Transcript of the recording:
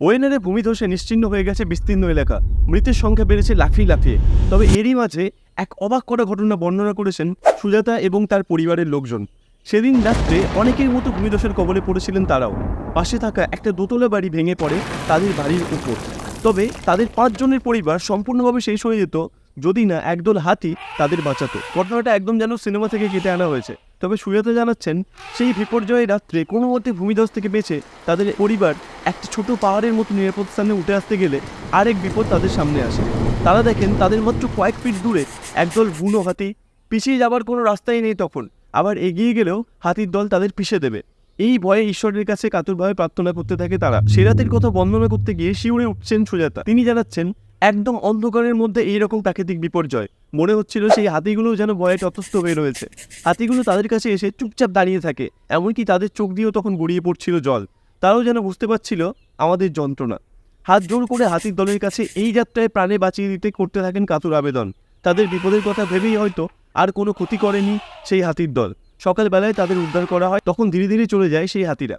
ওয়েনারে ভূমিধসে নিশ্চিহ্ন হয়ে গেছে বিস্তীর্ণ এলাকা, মৃতের সংখ্যা বেড়েছে লাফিয়ে লাফিয়ে। তবে এরই মাঝে এক অবাক করা ঘটনা বর্ণনা করেছেন সুজাতা এবং তার পরিবারের লোকজন। সেদিন রাত্রে অনেকের মতো ভূমিধসের কবলে পড়েছিলেন তারাও। পাশে থাকা একটা দোতলা বাড়ি ভেঙে পড়ে তাদের বাড়ির উপর। তবে তাদের 5 জনের পরিবার সম্পূর্ণভাবে শেষ হয়ে যেত যদি না একদল হাতি তাদের বাঁচাতো। ঘটনাটা একদম যেন সিনেমা থেকে কেটে আনা হয়েছে। তবে সুজাতা জানাচ্ছেন, সেই বিপর্যয়ের রাত্রে কোনো মতে ভূমিধস থেকে বেঁচে তাদের পরিবার একটা ছোট পাহাড়ের মতো নিরাপদ স্থানে উঠে আসতে গেলে আরেক বিপদ তাদের সামনে আসে। তারা দেখেন তাদের মাত্র কয়েক ফিট দূরে একদল বুনো হাতি। পিছিয়ে যাবার কোনো রাস্তাই নেই তখন, আবার এগিয়ে গেলেও হাতির দল তাদের পিষে দেবে। এই ভয়ে ঈশ্বরের কাছে কাতরভাবে প্রার্থনা করতে থাকে তারা। সে রাতের কথা বর্ণনা করতে গিয়ে শিউরে উঠছেন সুজাতা। তিনি জানাচ্ছেন, একদম অন্ধকারের মধ্যে এইরকম প্রাকৃতিক বিপর্যয়, মনে হচ্ছিল সেই হাতিগুলো যেন ভয়ে ততস্থ হয়ে রয়েছে। হাতিগুলো তাদের কাছে এসে চুপচাপ দাঁড়িয়ে থাকে, এমনকি তাদের চোখ দিয়েও তখন গড়িয়ে পড়ছিল জল। তারাও যেন বুঝতে পারছিল আমাদের যন্ত্রণা। হাত জোর করে হাতির দলের কাছে এই যাত্রায় প্রাণে বাঁচিয়ে দিতে করতে থাকেন কাতর আবেদন। তাদের বিপদের কথা ভেবেই হয়তো আর কোনো ক্ষতি করেনি সেই হাতির দল। সকালবেলায় তাদের উদ্ধার করা হয়, তখন ধীরে ধীরে চলে যায় সেই হাতিরা।